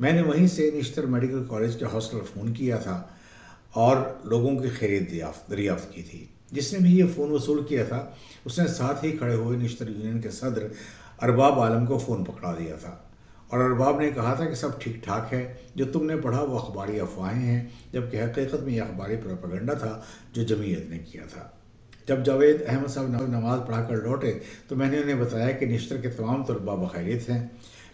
میں نے وہیں سے نشتر میڈیکل کالج کے ہاسٹل فون کیا تھا اور لوگوں کی خیریت دریافت کی تھی۔ جس نے بھی یہ فون وصول کیا تھا اس نے ساتھ ہی کھڑے ہوئے نشتر یونین کے صدر ارباب عالم کو فون پکڑا دیا تھا، اور ارباب نے کہا تھا کہ سب ٹھیک ٹھاک ہے، جو تم نے پڑھا وہ اخباری افواہیں ہیں، جبکہ حقیقت میں یہ اخباری پروپیگنڈا تھا جو جمعیت نے کیا تھا۔ جب جاوید احمد صاحب نماز پڑھا کر لوٹے تو میں نے انہیں بتایا کہ نشتر کے تمام طلباء بخیریت ہیں،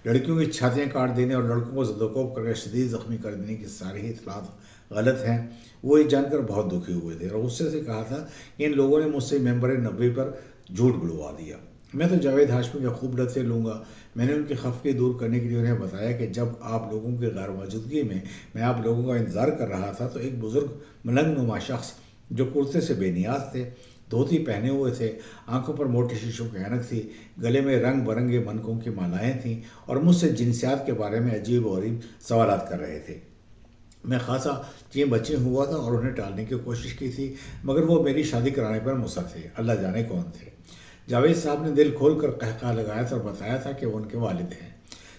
لڑکیوں کی چھاتیاں کاٹ دینے اور لڑکوں کو زدوکوب کر کے شدید زخمی کر دینے کی ساری ہی اطلاعات غلط ہیں۔ وہ یہ جان کر بہت دکھی ہوئے تھے اور غصے سے کہا تھا کہ ان لوگوں نے مجھ سے ممبر نبوی پر جھوٹ بلوا دیا، میں تو جاوید ہاشمی کے خوب لطفے لوں گا۔ میں نے ان کی خفگی دور کرنے کے لیے انہیں بتایا کہ جب آپ لوگوں کی غیر موجودگی میں آپ لوگوں کا انتظار کر رہا تھا تو ایک بزرگ ملنگ نما شخص جو کرتے سے بے نیاز تھے، دھوتی پہنے ہوئے تھے، آنکھوں پر موٹی شیشوں کی اینک تھی، گلے میں رنگ برنگے منکوں کی مالائیں تھیں اور مجھ سے جنسیات کے بارے میں عجیب و غریب سوالات کر رہے تھے۔ میں خاصا چین بچے ہوا تھا اور انہیں ٹالنے کی کوشش کی تھی، مگر وہ میری شادی کرانے پر مصر تھے، اللہ جانے کون تھے۔ جاوید صاحب نے دل کھول کر قہقہ لگایا تھا اور بتایا تھا کہ وہ ان کے والد ہیں۔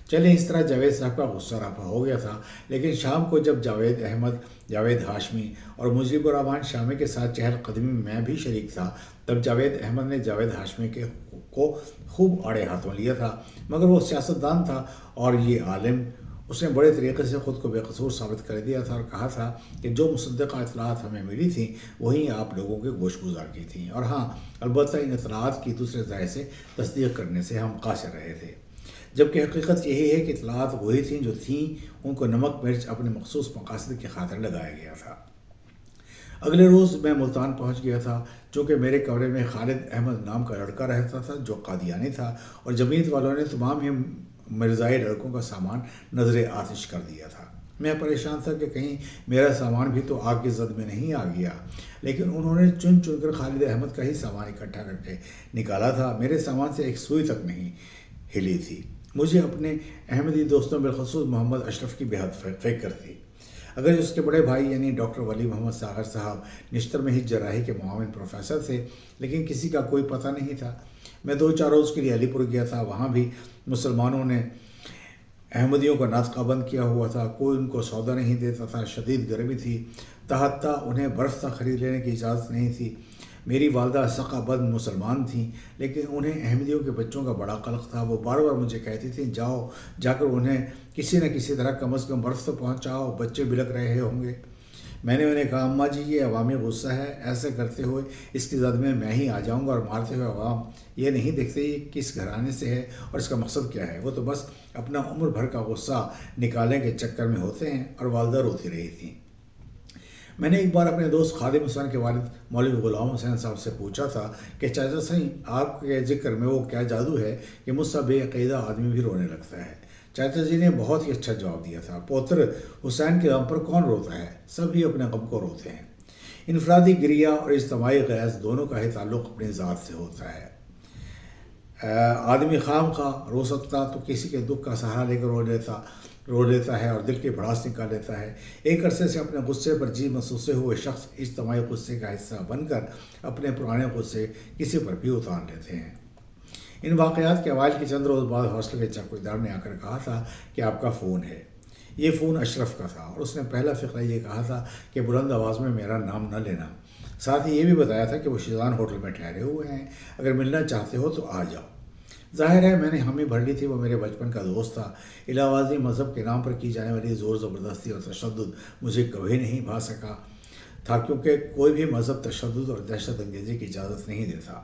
چلے اس طرح جاوید صاحب کا غصہ رفع ہو گیا تھا، لیکن شام کو جب جاوید احمد، جاوید ہاشمی اور مجیب الرحمان شامی کے ساتھ چہل قدمی میں بھی شریک تھا، تب جاوید احمد نے جاوید ہاشمی کو خوب آڑے ہاتھوں لیا تھا، مگر وہ سیاستدان تھا اور یہ عالم، اس نے بڑے طریقے سے خود کو بے قصور ثابت کر دیا تھا اور کہا تھا کہ جو مصدقہ اطلاعات ہمیں ملی تھیں وہی آپ لوگوں کے گوش گزار کی تھیں، اور ہاں البتہ ان اطلاعات کی دوسرے ذرائع سے تصدیق کرنے سے ہم قاصر رہے تھے، جبکہ حقیقت یہی ہے کہ اطلاعات وہی تھیں جو تھیں، ان کو نمک مرچ اپنے مخصوص مقاصد کی خاطر لگایا گیا تھا۔ اگلے روز میں ملتان پہنچ گیا تھا، چونکہ میرے کمرے میں خالد احمد نام کا لڑکا رہتا تھا جو قادیانی تھا، اور جمعیت والوں نے تمام ہی مرزائی لڑکوں کا سامان نظر آتش کر دیا تھا۔ میں پریشان تھا کہ کہیں میرا سامان بھی تو آگ کی زد میں نہیں آ گیا، لیکن انہوں نے چن چن کر خالد احمد کا ہی سامان اکٹھا کر کے نکالا تھا، میرے سامان سے ایک سوئی تک نہیں ہلی تھی۔ مجھے اپنے احمدی دوستوں بالخصوص محمد اشرف کی بے حد فکر تھی۔ اگر اس کے بڑے بھائی یعنی ڈاکٹر ولی محمد ساغر صاحب نشتر میں ہی جراحی کے معاون پروفیسر تھے، لیکن کسی کا کوئی پتہ نہیں تھا۔ میں 2-4 روز کے لیے علی پور گیا تھا، وہاں بھی مسلمانوں نے احمدیوں کا ناطقہ بند کیا ہوا تھا، کوئی ان کو سودا نہیں دیتا تھا، شدید گرمی تھی، تحتیٰ انہیں برف تک خرید لینے کی اجازت نہیں تھی۔ میری والدہ ثقہ بند مسلمان تھیں، لیکن انہیں احمدیوں کے بچوں کا بڑا قلق تھا، وہ بار بار مجھے کہتی تھیں جا کر انہیں کسی نہ کسی طرح کم از کم برف تو پہنچاؤ، بچے بلک رہے ہوں گے۔ میں نے انہیں کہا اماں جی یہ عوامی غصہ ہے، ایسے کرتے ہوئے اس کی زد میں ہی آ جاؤں گا اور مارتے ہوئے عوام یہ نہیں دیکھتے کس گھرانے سے ہے اور اس کا مقصد کیا ہے، وہ تو بس اپنا عمر بھر کا غصہ نکالنے کے چکر میں ہوتے ہیں۔ اور والدہ روتی رہی تھیں۔ میں نے ایک بار اپنے دوست خادم حسین کے والد مولوی غلام حسین صاحب سے پوچھا تھا کہ چاچا صاحب آپ کے ذکر میں وہ کیا جادو ہے کہ مجھ سا بے عقیدہ آدمی بھی رونے لگتا ہے۔ چاچا جی نے بہت ہی اچھا جواب دیا تھا، پوتر حسین کے غم پر کون روتا ہے، سب ہی اپنے غم کو روتے ہیں۔ انفرادی گریہ اور اجتماعی غیظ دونوں کا ہی تعلق اپنی ذات سے ہوتا ہے۔ آدمی خام خواہ رو سکتا تو کسی کے دکھ کا سہارا لے کر رو لیتا ہے اور دل کی بھڑاس نکال لیتا ہے۔ ایک عرصے سے اپنے غصے پر جی محسوسے ہوئے شخص اجتماعی غصے کا حصہ بن کر اپنے پرانے غصے کسی پر بھی اتار لیتے ہیں۔ ان واقعات کے اوائل کے چند روز بعد ہاسٹل کے چوکیدار نے آ کر کہا تھا کہ آپ کا فون ہے۔ یہ فون اشرف کا تھا اور اس نے پہلا فقرہ یہ کہا تھا کہ بلند آواز میں میرا نام نہ لینا، ساتھ ہی یہ بھی بتایا تھا کہ وہ شیزان ہوٹل میں ٹھہرے ہوئے ہیں، اگر ملنا چاہتے ہو تو آ جاؤ۔ ظاہر ہے میں نے حامی بھر لی تھی، وہ میرے بچپن کا دوست تھا۔ الہاوازی مذہب کے نام پر کی جانے والی زور زبردستی اور تشدد مجھے کبھی نہیں بھا سکا تھا، کیونکہ کوئی بھی مذہب تشدد اور دہشت انگیزی کی اجازت نہیں دیتا۔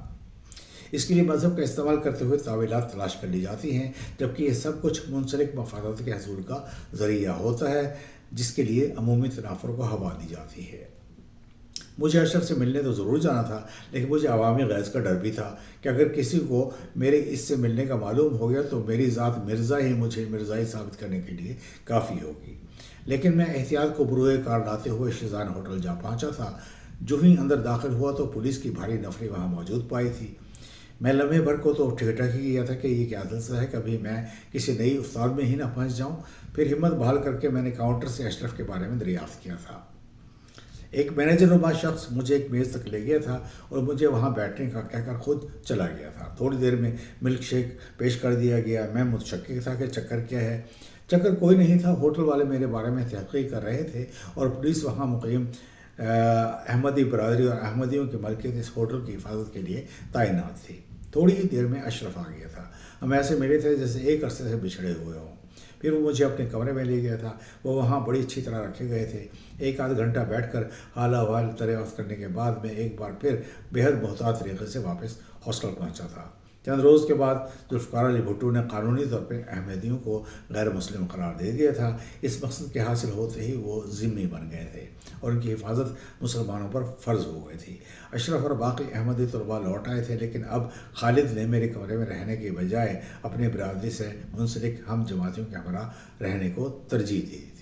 اس کے لیے مذہب کا استعمال کرتے ہوئے تعویلات تلاش کر لی جاتی ہیں، جبکہ یہ سب کچھ منسلک مفادات کے حصول کا ذریعہ ہوتا ہے، جس کے لیے عمومی تنافر کو ہوا دی جاتی ہے۔ مجھے اشرف سے ملنے تو ضرور جانا تھا، لیکن مجھے عوامی غیظ کا ڈر بھی تھا کہ اگر کسی کو میرے اس سے ملنے کا معلوم ہو گیا تو میری ذات مرزا ہی مجھے مرزائی ثابت کرنے کے لیے کافی ہوگی۔ لیکن میں احتیاط کو بروئے کار لاتے ہوئے شیزان ہوٹل جا پہنچا تھا۔ جو ہی اندر داخل ہوا تو پولیس کی بھاری نفری وہاں موجود پائی تھی۔ میں لمحے بھر کو تو ٹھٹک ہی گیا تھا کہ یہ کیا دلسا ہے، کبھی میں کسی نئی استاد میں ہی نہ پھنس جاؤں۔ پھر ہمت بحال کر کے میں نے کاؤنٹر سے اشرف کے بارے میں دریافت کیا تھا۔ ایک مینیجر نما شخص مجھے ایک میز تک لے گیا تھا اور مجھے وہاں بیٹھنے کا کہہ کر خود چلا گیا تھا۔ تھوڑی دیر میں ملک شیک پیش کر دیا گیا۔ میں متشکک تھا کہ چکر کیا ہے۔ چکر کوئی نہیں تھا، ہوٹل والے میرے بارے میں تحقیق کر رہے تھے اور پولیس وہاں مقیم احمدی برادری اور احمدیوں کی ملکیت اس ہوٹل کی حفاظت کے لیے تعینات تھی۔ تھوڑی ہی دیر میں اشرف آ گیا تھا۔ ہم ایسے ملے تھے جیسے ایک عرصے سے بچھڑے ہوئے ہوں۔ پھر وہ مجھے اپنے کمرے میں لے گیا تھا۔ وہ وہاں بڑی اچھی طرح رکھے گئے تھے۔ ایک آدھ گھنٹہ بیٹھ کر حال احوال دریافت کرنے کے بعد میں ایک بار پھر بےحد محتاط طریقے سے واپس ہاسٹل پہنچا تھا۔ چند روز کے بعد ذوالفقار علی بھٹو نے قانونی طور پر احمدیوں کو غیر مسلم قرار دے دیا تھا۔ اس مقصد کے حاصل ہوتے ہی وہ ذمہ بن گئے تھے اور ان کی حفاظت مسلمانوں پر فرض ہو گئی تھی۔ اشرف اور باقی احمدی طلباء لوٹ آئے تھے، لیکن اب خالد نے میرے کمرے میں رہنے کے بجائے اپنی برادری سے منسلک ہم جماعتیوں کے ہمراہ رہنے کو ترجیح دی۔